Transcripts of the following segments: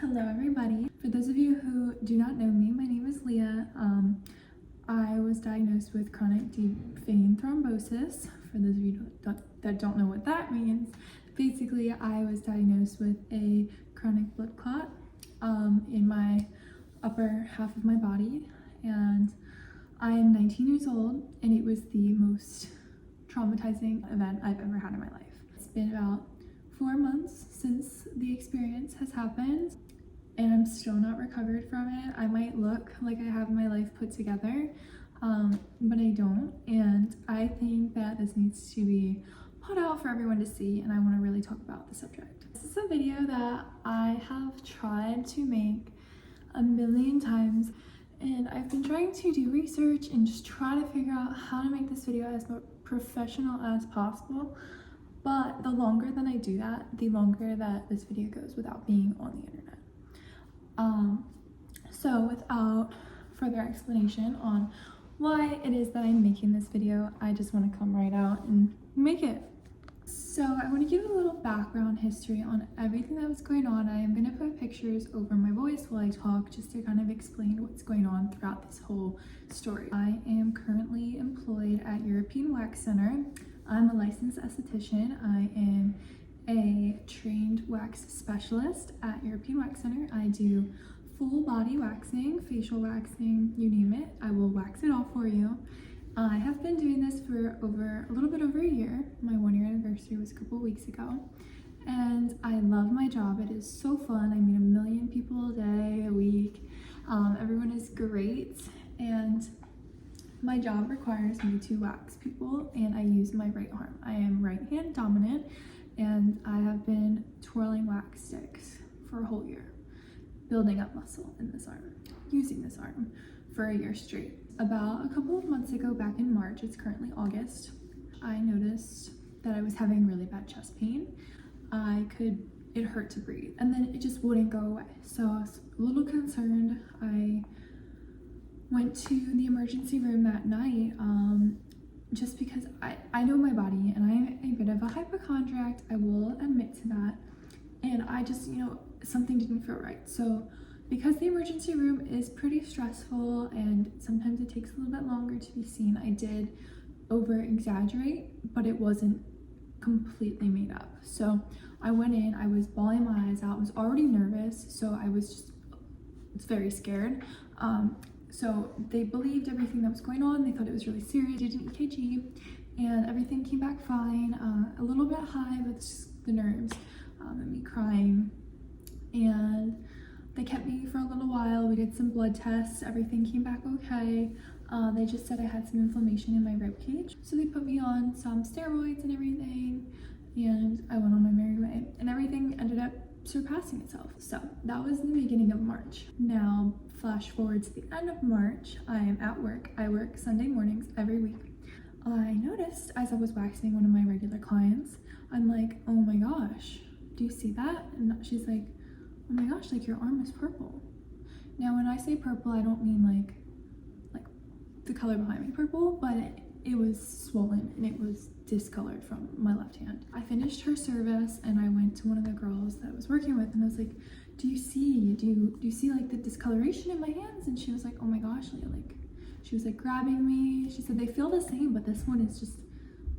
Hello everybody. For those of you who do not know me, my name is Leah. I was diagnosed with chronic deep vein thrombosis. For those of you that don't know what that means, basically I was diagnosed with a chronic blood clot in my upper half of my body, and I am 19 years old, and it was the most traumatizing event I've ever had in my life. It's been about 4 months since the experience has happened, and I'm still not recovered from it. I might look like I have my life put together, but I don't, and I think that this needs to be put out for everyone to see, and I want to really talk about the subject. This is a video that I have tried to make a million times, and I've been trying to do research and just try to figure out how to make this video as professional as possible. But the longer that I do that, the longer that this video goes without being on the internet. So without further explanation on why it is that I'm making this video, I just want to come right out and make it. So I want to give a little background history on everything that was going on. I am going to put pictures over my voice while I talk, just to kind of explain what's going on throughout this whole story. I am currently employed at European Wax Center. I'm a licensed esthetician. I am a trained wax specialist at European Wax Center. I do full body waxing, facial waxing, you name it. I will wax it all for you. I have been doing this for a little bit over a year. My 1-year anniversary was a couple weeks ago, and I love my job. It is so fun. I meet 1 million people a day, a week. Everyone is great, and my job requires me to wax people, and I use my right arm. I am right hand dominant, and I have been twirling wax sticks for a whole year, building up muscle in this arm, using this arm for a year straight. About a couple of months ago, back in March, it's currently August, I noticed that I was having really bad chest pain. It hurt to breathe, and then it just wouldn't go away. So I was a little concerned. I went to the emergency room that night, just because I know my body, and I'm a bit of a hypochondriac, I will admit to that, and I just, something didn't feel right. So because the emergency room is pretty stressful and sometimes it takes a little bit longer to be seen, I did over exaggerate, but it wasn't completely made up. So I went in, I was bawling my eyes out, I was already nervous, so I was very scared. So they believed everything that was going on. They thought it was really serious. Did an EKG, and everything came back fine. A little bit high with just the nerves, and me crying. And they kept me for a little while. We did some blood tests. Everything came back okay. They just said I had some inflammation in my rib cage. So they put me on some steroids and everything, and I went on my merry way. And everything ended up surpassing itself. So that was the beginning of March. Now flash forward to the end of March. I am at work. I work Sunday mornings every week. I noticed as I was waxing one of my regular clients, I'm like, oh my gosh, do you see that? And she's like, oh my gosh, like your arm is purple. Now when I say purple, I don't mean like the color behind me purple, but it was swollen and it was discolored from my left hand. I finished her service and I went to one of the girls that I was working with, and I was like, do you see like the discoloration in my hands? And she was like, oh my gosh, Leah, like, she was like grabbing me. She said they feel the same, but this one is just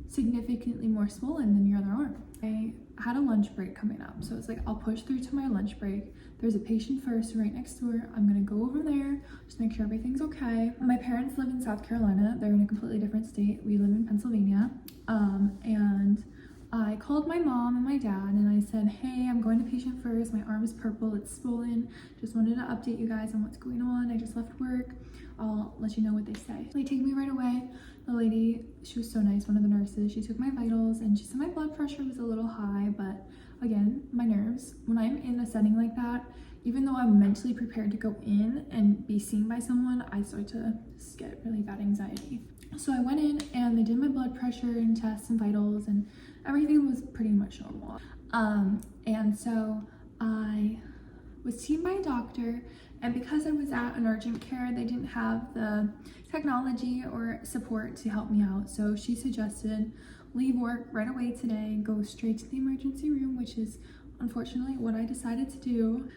significantly more swollen than your other arm. I had a lunch break coming up, so it's like, I'll push through to my lunch break. There's a patient first right next door. I'm gonna go over there, just make sure everything's okay. My parents live in South Carolina. They're in a completely different state. We live in Pennsylvania. And I called my mom and my dad, and I said, hey, I'm going to patient first. My arm is purple, it's swollen. Just wanted to update you guys on what's going on. I just left work. I'll let you know what they say. They take me right away. The lady, she was so nice, one of the nurses, she took my vitals, and she said my blood pressure was a little high, but again, my nerves. When I'm in a setting like that, even though I'm mentally prepared to go in and be seen by someone, I start to just get really bad anxiety. So I went in and they did my blood pressure and tests and vitals, and everything was pretty much normal. And so I was seen by a doctor, and because I was at an urgent care, they didn't have the technology or support to help me out. So she suggested leave work right away today, go straight to the emergency room, which is unfortunately what I decided to do.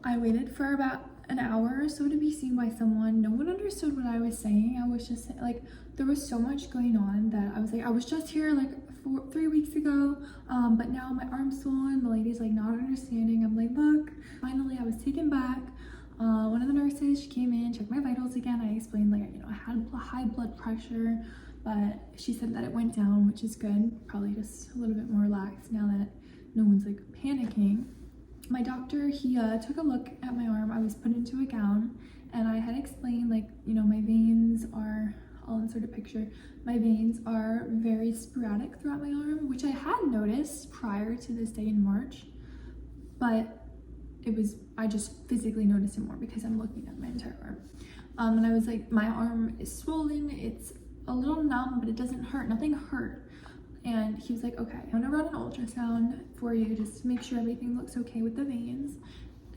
I waited for about an hour or so to be seen by someone. No one understood what I was saying. I was just like, there was so much going on that I was like, I was just here like 3 weeks ago, but now my arm's swollen. The lady's like not understanding. I'm like, look, finally I was taken back. One of the nurses, she came in, checked my vitals again. I explained like, I had high blood pressure, but she said that it went down, which is good. Probably just a little bit more relaxed now that no one's like panicking. My doctor, he took a look at my arm. I was put into a gown, and I had explained like, my veins are, I'll insert a picture. My veins are very sporadic throughout my arm, which I had noticed prior to this day in March, but I just physically noticed it more because I'm looking at my entire arm. And I was like, my arm is swollen, it's a little numb, but it doesn't hurt, nothing hurt. And he was like, okay, I'm gonna run an ultrasound for you just to make sure everything looks okay with the veins,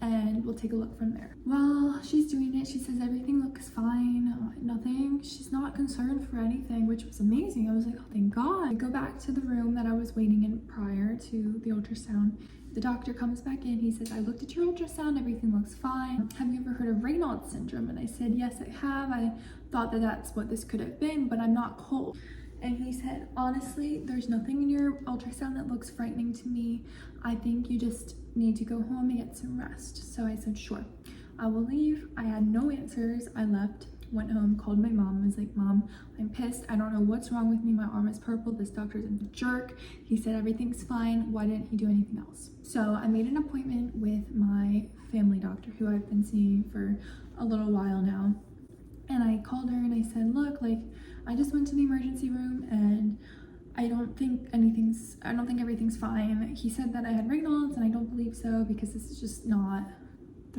and we'll take a look from there. While she's doing it, she says everything looks fine, nothing, she's not concerned for anything, which was amazing. I was like, oh, thank God. I go back to the room that I was waiting in prior to the ultrasound. The doctor comes back in, he says, I looked at your ultrasound, everything looks fine. Have you ever heard of Raynaud's syndrome? And I said, yes, I have. I thought that that's what this could have been, but I'm not cold. And he said, honestly, there's nothing in your ultrasound that looks frightening to me. I think you just need to go home and get some rest. So I said, sure, I will leave. I had no answers. I left, went home, called my mom. I was like, Mom, I'm pissed. I don't know what's wrong with me. My arm is purple. This doctor's a jerk. He said everything's fine. Why didn't he do anything else? So I made an appointment with my family doctor, who I've been seeing for a little while now. And I called her and I said, look, like, I just went to the emergency room and I don't think everything's fine. He said that I had Raynaud's, and I don't believe so because this is just they're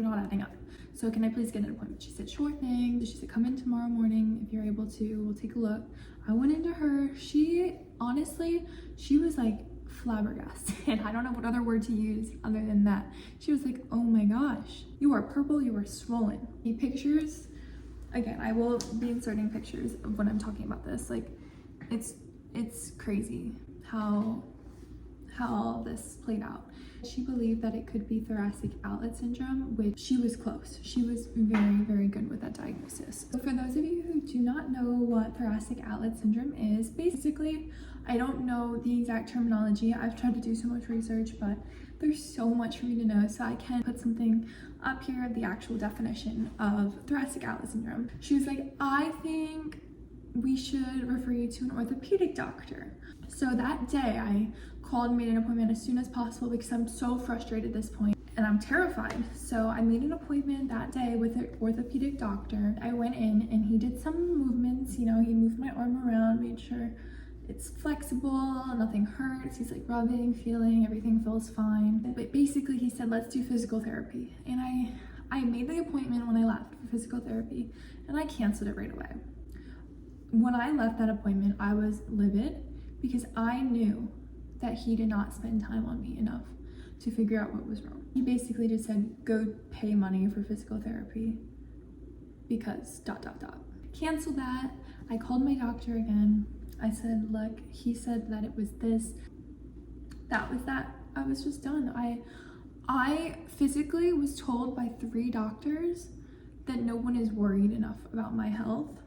not adding up. So can I please get an appointment? She said, sure thing. She said, come in tomorrow morning if you're able to, we'll take a look. I went into her. She was like flabbergasted. I don't know what other word to use other than that. She was like, oh my gosh, you are purple, you are swollen. The pictures, again, I will be inserting pictures of when I'm talking about this. Like, it's crazy how all this played out. She believed that it could be thoracic outlet syndrome, which she was close. She was very, very good with that diagnosis. So for those of you who do not know what thoracic outlet syndrome is, basically, I don't know the exact terminology. I've tried to do so much research, but there's so much for me to know, so I can put something up here of the actual definition of thoracic outlet syndrome. She was like, I think we should refer you to an orthopedic doctor. So that day I called and made an appointment as soon as possible because I'm so frustrated at this point and I'm terrified. So I made an appointment that day with an orthopedic doctor. I went in and he did some movements, he moved my arm around, made sure it's flexible, nothing hurts. He's like rubbing, feeling, everything feels fine. But basically he said, let's do physical therapy. And I made the appointment when I left for physical therapy and I canceled it right away. When I left that appointment, I was livid because I knew that he did not spend time on me enough to figure out what was wrong. He basically just said, go pay money for physical therapy because ... Cancel that. I called my doctor again. I said, look, he said that it was this, that was that. I was just done. I physically was told by 3 doctors that no one is worried enough about my health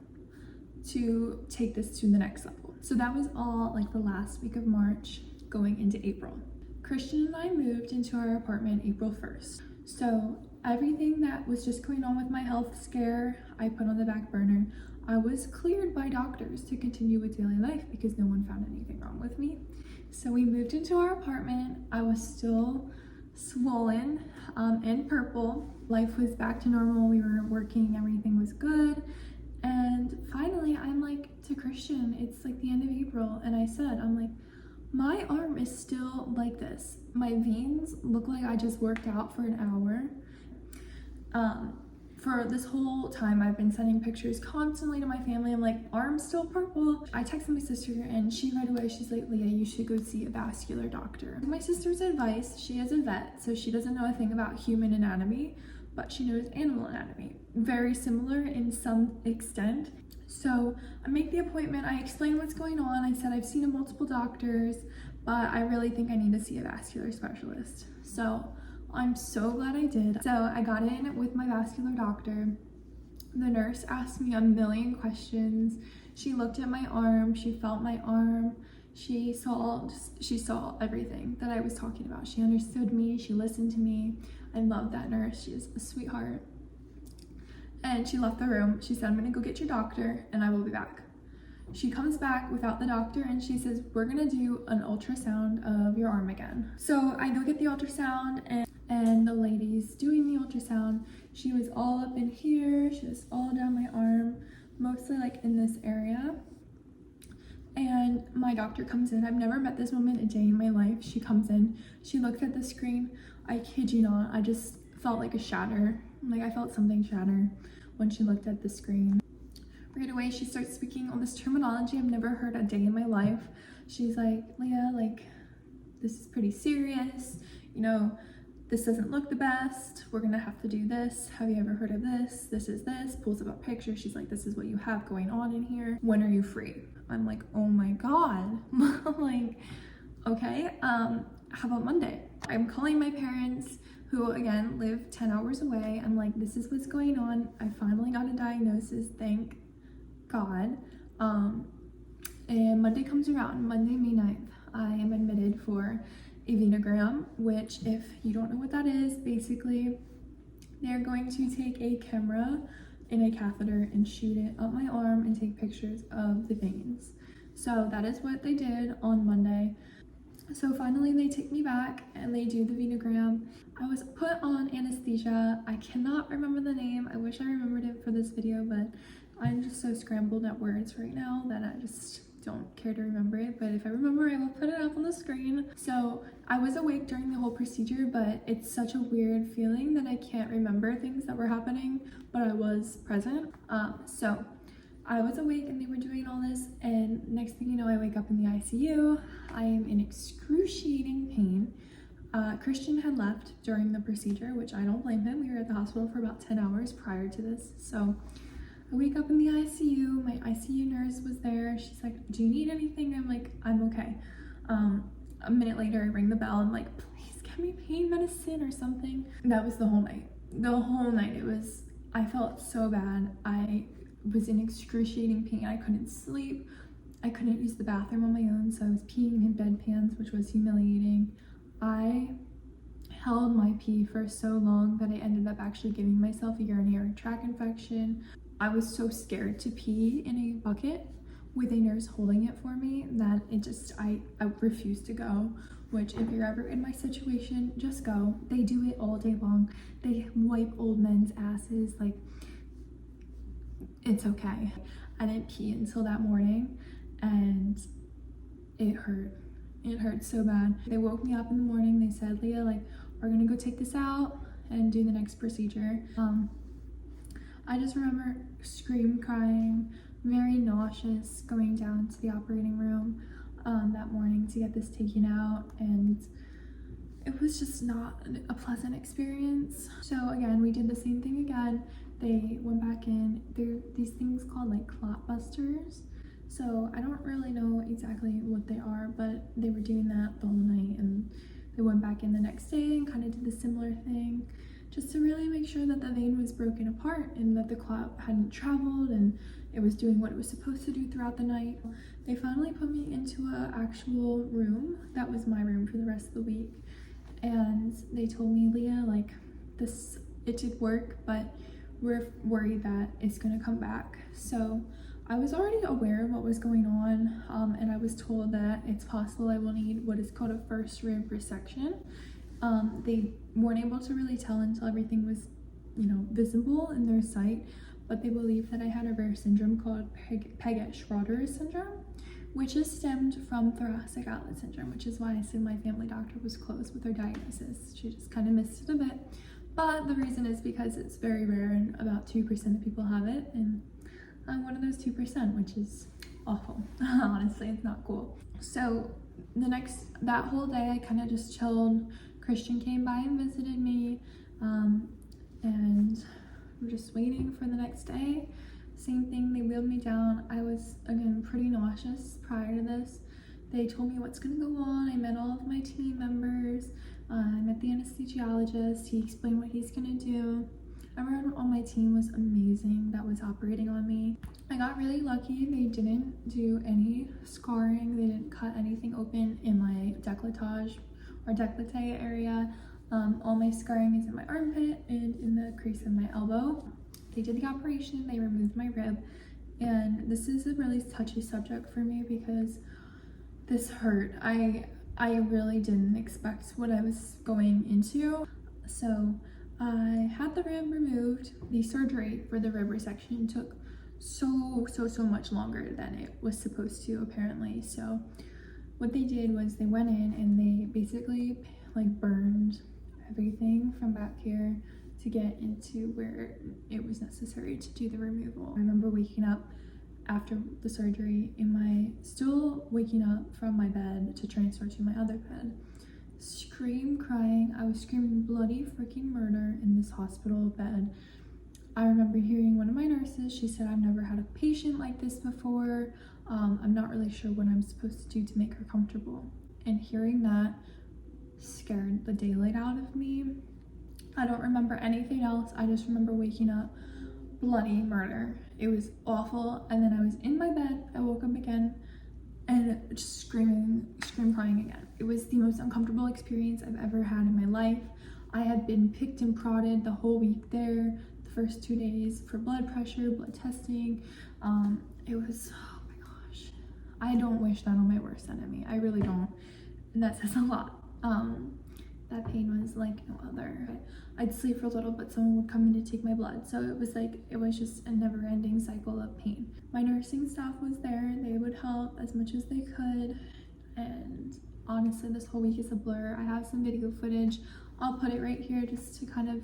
to take this to the next level. So that was all like the last week of March going into April. Christian and I moved into our apartment April 1st. So everything that was just going on with my health scare, I put on the back burner. I was cleared by doctors to continue with daily life because no one found anything wrong with me. So we moved into our apartment. I was still swollen and purple. Life was back to normal. We were working, everything was good. And finally, I'm like to Christian, it's like the end of April, and I said, I'm like, my arm is still like this. My veins look like I just worked out for an hour. For this whole time, I've been sending pictures constantly to my family. I'm like, arm's still purple. I texted my sister and she right away, she's like, Leah, you should go see a vascular doctor. My sister's advice, she is a vet, so she doesn't know a thing about human anatomy, but she knows animal anatomy. Very similar in some extent. So I make the appointment, I explain what's going on. I said I've seen multiple doctors, but I really think I need to see a vascular specialist. So I'm so glad I did. So I got in with my vascular doctor. The nurse asked me a million questions. She looked at my arm, she felt my arm, she saw everything that I was talking about. She understood me, she listened to me. I love that nurse, she is a sweetheart. And she left the room. She said, I'm gonna go get your doctor and I will be back. She comes back without the doctor and she says, we're gonna do an ultrasound of your arm again. So I go get the ultrasound, and the lady's doing the ultrasound. She was all up in here, she was all down my arm, mostly like in this area. And my doctor comes in. I've never met this woman a day in my life. She comes in, she looks at the screen. I kid you not, I just felt like a shatter. Like I felt something shatter when she looked at the screen. Right away, she starts speaking all this terminology I've never heard a day in my life. She's like, Leah, like, this is pretty serious. You know, this doesn't look the best. We're gonna have to do this. Have you ever heard of this? This is this. Pulls up a picture. She's like, this is what you have going on in here. When are you free? I'm like, oh my God. I'm like, okay, how about Monday? I'm calling my parents, who again live 10 hours away. I'm like, this is what's going on. I finally got a diagnosis, thank God. And Monday comes around, Monday, May 9th, I am admitted for a venogram, which, if you don't know what that is, basically they're going to take a camera in a catheter and shoot it up my arm and take pictures of the veins. So that is what they did on Monday. So finally they take me back and they do the venogram. I was put on anesthesia. I cannot remember the name. I wish I remembered it for this video, but I'm just so scrambled at words right now that I just don't care to remember it. But if I remember, I will put it up on the screen. So I was awake during the whole procedure, but it's such a weird feeling that I can't remember things that were happening, but I was present. So I was awake and they were doing all this, and next thing you know, I wake up in the ICU. I am in excruciating pain. Christian had left during the procedure, which I don't blame him. We were at the hospital for about 10 hours prior to this. So I wake up in the ICU. My ICU nurse was there. She's like, do you need anything? I'm like, I'm okay. A minute later, I ring the bell. I'm like, please get me pain medicine or something. That was the whole night. The whole night, I felt so bad. I was in excruciating pain. I couldn't sleep. I couldn't use the bathroom on my own, so I was peeing in bedpans, which was humiliating. I held my pee for so long that I ended up actually giving myself a urinary tract infection. I was so scared to pee in a bucket with a nurse holding it for me that I refused to go, which, if you're ever in my situation, just go. They do it all day long. They wipe old men's asses, like, it's okay. I didn't pee until that morning and it hurt. It hurt so bad. They woke me up in the morning. They said, Leah, like, we're gonna go take this out and do the next procedure. I just remember crying, very nauseous, going down to the operating room that morning to get this taken out, and it was just not a pleasant experience. So again, we did the same thing again. They went back in. There are these things called like clot busters. So I don't really know exactly what they are, but they were doing that the whole night, and they went back in the next day and kind of did the similar thing, just to really make sure that the vein was broken apart and that the clot hadn't traveled and it was doing what it was supposed to do throughout the night. They finally put me into an actual room. That was my room for the rest of the week. And they told me, Leah, like, it did work, but we're worried that it's gonna come back. So I was already aware of what was going on, and I was told that it's possible I will need what is called a first rib resection. They weren't able to really tell until everything was, visible in their sight, but they believe that I had a rare syndrome called Paget Schroetter Syndrome, which is stemmed from thoracic outlet syndrome, which is why I said my family doctor was close with her diagnosis. She just kind of missed it a bit. But the reason is because it's very rare and about 2% of people have it, and I'm one of those 2%, which is awful. Honestly, it's not cool. So that whole day I kind of just chilled. Christian came by and visited me, and we're just waiting for the next day. Same thing, they wheeled me down. I was, again, pretty nauseous prior to this. They told me what's gonna go on. I met all of my team members. I met the anesthesiologist. He explained what he's gonna do. Everyone on my team was amazing that was operating on me. I got really lucky. They didn't do any scarring. They didn't cut anything open in my décolletage or décolleté area. All my scarring is in my armpit and in the crease of my elbow. They did the operation. They removed my rib. And this is a really touchy subject for me because this hurt. I really didn't expect what I was going into. So I had the rib removed. The surgery for the rib resection took so much longer than it was supposed to, apparently. So what they did was they went in and they basically like burned everything from back here to get into where it was necessary to do the removal. I remember waking up after the surgery still waking up from my bed to transfer to my other bed, crying. I was screaming bloody freaking murder in this hospital bed. I remember hearing one of my nurses, she said, I've never had a patient like this before. I'm not really sure what I'm supposed to do to make her comfortable. And hearing that scared the daylight out of me. I don't remember anything else. I just remember waking up bloody murder. It was awful. And then I was in my bed. I woke up again and just crying again. It was the most uncomfortable experience I've ever had in my life. I had been picked and prodded the whole week there, the first 2 days for blood pressure, blood testing. It was, oh my gosh. I don't wish that on my worst enemy. I really don't. And that says a lot. That pain was like no other. I'd sleep for a little, but someone would come in to take my blood. So it was just a never-ending cycle of pain. My nursing staff was there. They would help as much as they could. And honestly, this whole week is a blur. I have some video footage. I'll put it right here just to kind of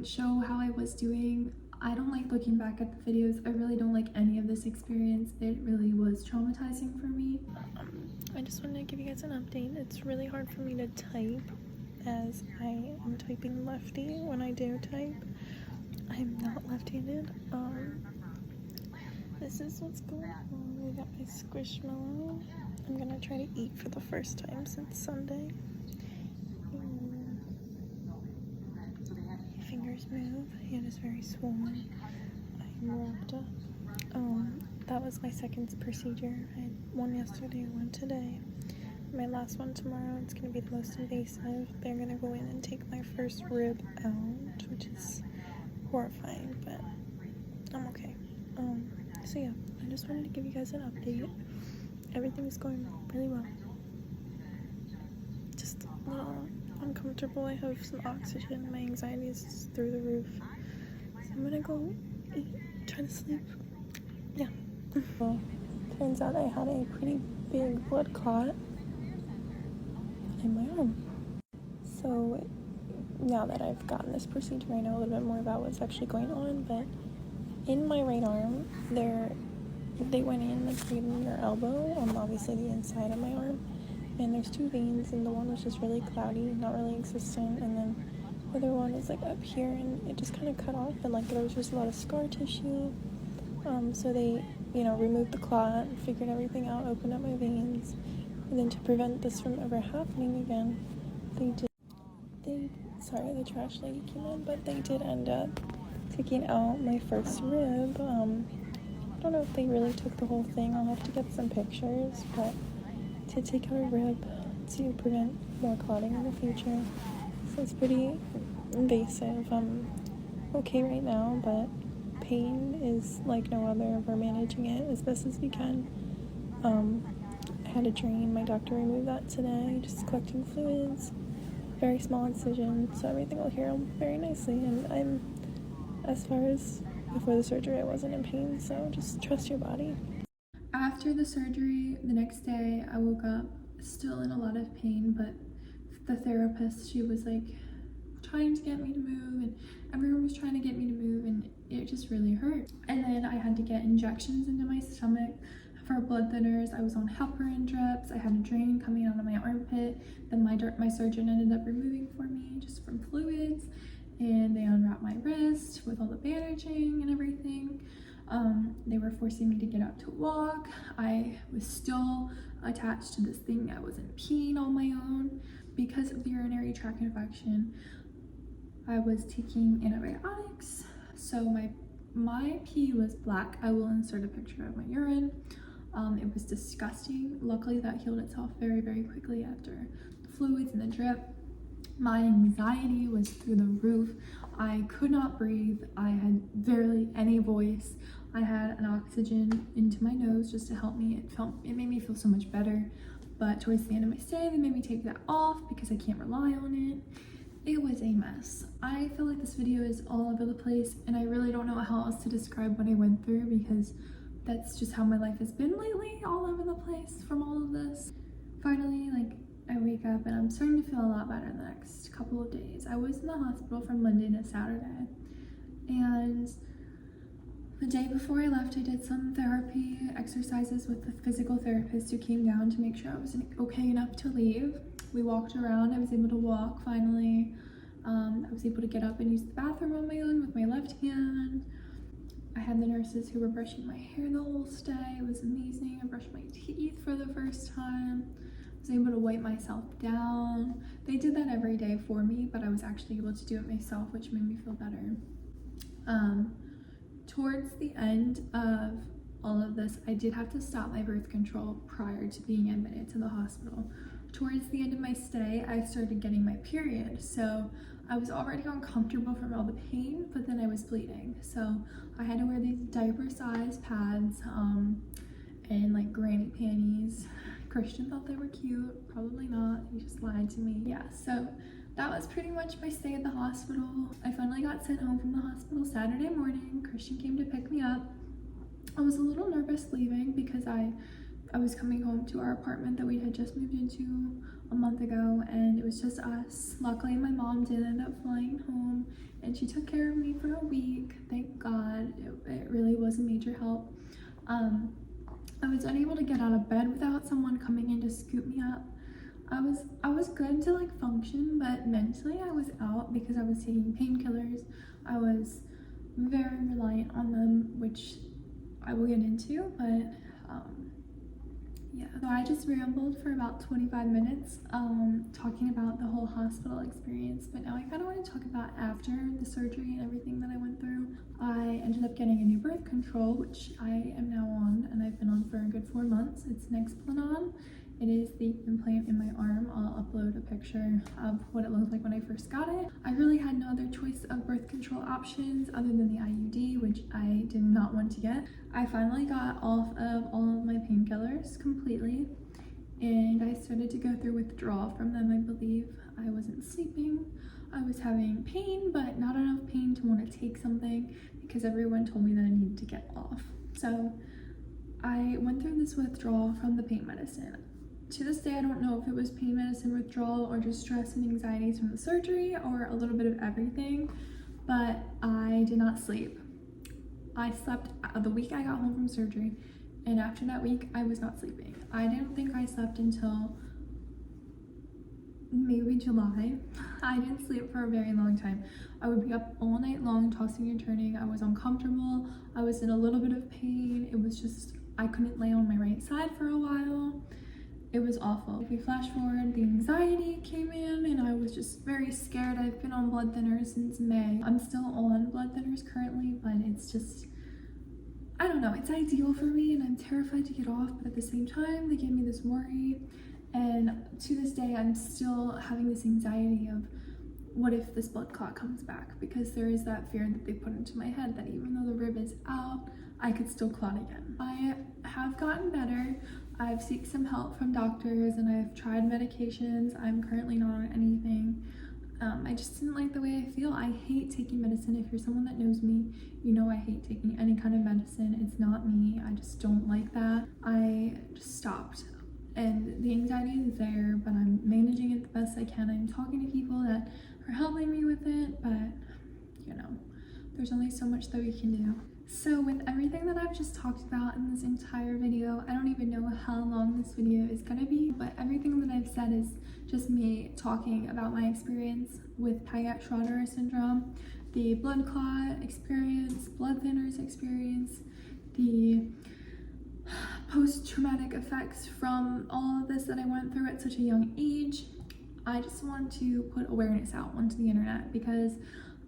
show how I was doing. I don't like looking back at the videos. I really don't like any of this experience. It really was traumatizing for me. I just wanted to give you guys an update. It's really hard for me to type as I am typing lefty when I do type. I'm not left-handed. This is what's going on. I got my squishmallow. I'm gonna try to eat for the first time since Sunday. My fingers move. Hand is very swollen. I'm wrapped up. That was my second procedure. I had one yesterday, one today. My last one tomorrow. It's gonna be the most invasive. They're gonna go in and take my first rib out, which is horrifying, but I'm okay. So yeah, I just wanted to give you guys an update. Everything's going really well. Just a little uncomfortable. I have some oxygen. My anxiety is through the roof. So I'm gonna go eat, try to sleep. Yeah. Well, turns out I had a pretty big blood clot in my arm. So now that I've gotten this procedure, I know a little bit more about what's actually going on, but in my right arm, they went in like right in your elbow, obviously the inside of my arm, and there's two veins, and the one was just really cloudy, not really existent, and then the other one is like up here, and it just kind of cut off, and like there was just a lot of scar tissue. So they, removed the clot, figured everything out, opened up my veins, and then to prevent this from ever happening again, sorry, the trash lady came in, but they did end up taking out my first rib. I don't know if they really took the whole thing. I'll have to get some pictures, but to take out a rib to prevent more clotting in the future. So it's pretty invasive. I'm okay right now, but pain is like no other. We're managing it as best as we can. I had a drain. My doctor removed that today, just collecting fluids. Very small incision, so everything will heal very nicely. And as far as before the surgery, I wasn't in pain, so just trust your body. After the surgery, the next day, I woke up still in a lot of pain, but the therapist, she was like trying to get me to move, and everyone was trying to get me to move, and it just really hurt. And then I had to get injections into my stomach for blood thinners. I was on heparin drips. I had a drain coming out of my armpit that my surgeon ended up removing for me just from fluids, and they unwrapped my wrist with all the bandaging and everything. They were forcing me to get up to walk. I was still attached to this thing. I wasn't peeing on my own. because of the urinary tract infection, I was taking antibiotics. So my pee was black. I will insert a picture of my urine. It was disgusting. Luckily that healed itself very, very quickly after the fluids and the drip. My anxiety was through the roof. I could not breathe. I had barely any voice. I had an oxygen into my nose just to help me. It made me feel so much better. But towards the end of my stay, they made me take that off because I can't rely on it. It was a mess. I feel like this video is all over the place, and I really don't know how else to describe what I went through, because that's just how my life has been lately, all over the place from all of this. Finally, I wake up and I'm starting to feel a lot better the next couple of days. I was in the hospital from Monday to Saturday, and the day before I left, I did some therapy exercises with the physical therapist who came down to make sure I was okay enough to leave. We walked around. I was able to walk finally. I was able to get up and use the bathroom on my own with my left hand. I had the nurses who were brushing my hair the whole stay. It was amazing. I brushed my teeth for the first time. I was able to wipe myself down. They did that every day for me, but I was actually able to do it myself, which made me feel better. Towards the end of all of this, I did have to stop my birth control prior to being admitted to the hospital. Towards the end of my stay, I started getting my period, so I was already uncomfortable from all the pain, but then I was bleeding, so I had to wear these diaper-sized pads and granny panties. Christian thought they were cute. Probably not. He just lied to me. Yeah, so that was pretty much my stay at the hospital. I finally got sent home from the hospital Saturday morning. Christian came to pick me up. I was a little nervous leaving because I was coming home to our apartment that we had just moved into a month ago, and it was just us. Luckily, my mom did end up flying home, and she took care of me for a week. Thank God. It really was a major help. I was unable to get out of bed without someone coming in to scoop me up. I was good to function, but mentally I was out because I was taking painkillers. I was very reliant on them, which I will get into, but yeah. So I just rambled for about 25 minutes talking about the whole hospital experience, but now I kind of want to talk about after the surgery and everything that I went through. I ended up getting a new birth control, which I am now on, and I've been on for a good 4 months. It's Nexplanon. It is the implant in my arm. I'll upload a picture of what it looked like when I first got it. I really had no other choice of birth control options other than the IUD, which I did not want to get. I finally got off of all of my painkillers completely, and I started to go through withdrawal from them, I believe. I wasn't sleeping. I was having pain, but not enough pain to want to take something because everyone told me that I needed to get off. So I went through this withdrawal from the pain medicine. To this day, I don't know if it was pain medicine withdrawal or just stress and anxieties from the surgery or a little bit of everything, but I did not sleep. I slept the week I got home from surgery, and after that week, I was not sleeping. I didn't think I slept until maybe July. I didn't sleep for a very long time. I would be up all night long, tossing and turning. I was uncomfortable. I was in a little bit of pain. It was just, I couldn't lay on my right side for a while. It was awful. If we flash forward, the anxiety came in and I was just very scared. I've been on blood thinners since May. I'm still on blood thinners currently, but it's just, I don't know, it's ideal for me and I'm terrified to get off, but at the same time, they gave me this worry. And to this day, I'm still having this anxiety of what if this blood clot comes back? Because there is that fear that they put into my head that even though the rib is out, I could still clot again. I have gotten better. I've sought some help from doctors and I've tried medications. I'm currently not on anything. I just didn't like the way I feel. I hate taking medicine. If you're someone that knows me, you know I hate taking any kind of medicine. It's not me. I just don't like that. I just stopped. And the anxiety is there, but I'm managing it the best I can. I'm talking to people that are helping me with it, but you know, there's only so much that we can do. So with everything that I've just talked about in this entire video, I don't even know how long this video is gonna be, but everything that I've said is just me talking about my experience with Paget Schroetter Syndrome, the blood clot experience, blood thinners experience, the post-traumatic effects from all of this that I went through at such a young age. I just want to put awareness out onto the internet because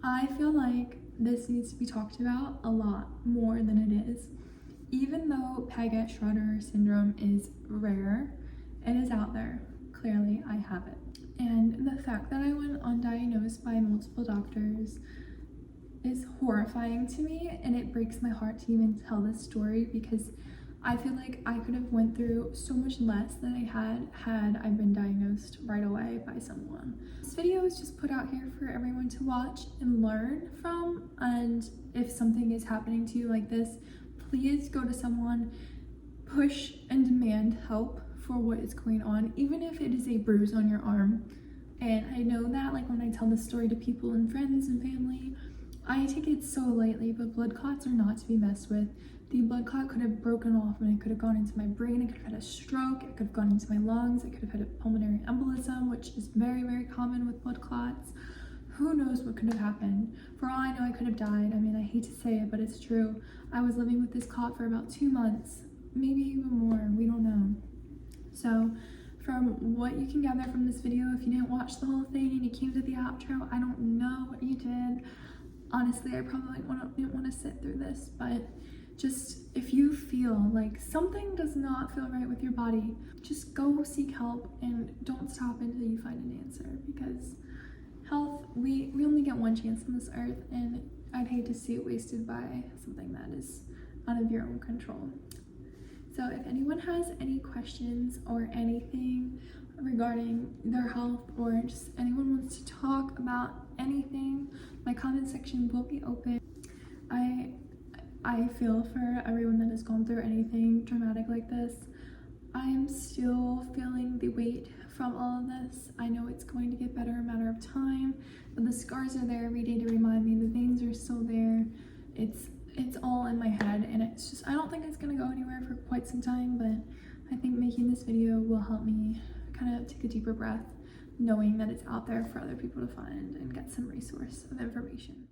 I feel like this needs to be talked about a lot more than it is. Even though Paget Schroetter Syndrome is rare, it is out there. Clearly, I have it. And the fact that I went undiagnosed by multiple doctors is horrifying to me, and it breaks my heart to even tell this story because I feel like I could have went through so much less than I had I been diagnosed right away by someone. This video is just put out here for everyone to watch and learn from, and if something is happening to you like this, please go to someone, push and demand help for what is going on, even if it is a bruise on your arm. And I know that, like, when I tell this story to people and friends and family, I take it so lightly, but blood clots are not to be messed with. The blood clot could have broken off and it could have gone into my brain, it could have had a stroke, it could have gone into my lungs, it could have had a pulmonary embolism, which is very, very common with blood clots. Who knows what could have happened? For all I know, I could have died. I mean, I hate to say it, but it's true. I was living with this clot for about 2 months, maybe even more, we don't know. So from what you can gather from this video, if you didn't watch the whole thing and you came to the outro, I don't know what you did. Honestly, I probably didn't want to sit through this, but just if you feel like something does not feel right with your body, just go seek help and don't stop until you find an answer, because health, we only get one chance on this earth, and I'd hate to see it wasted by something that is out of your own control. So if anyone has any questions or anything regarding their health, or just anyone wants to talk about anything, my comment section will be open. I feel for everyone that has gone through anything dramatic like this. I am still feeling the weight from all of this. I know it's going to get better a matter of time, but the scars are there every day to remind me. The veins are still there. It's all in my head, and it's just, I don't think it's gonna go anywhere for quite some time, but I think making this video will help me kind of take a deeper breath, knowing that it's out there for other people to find and get some resource of information.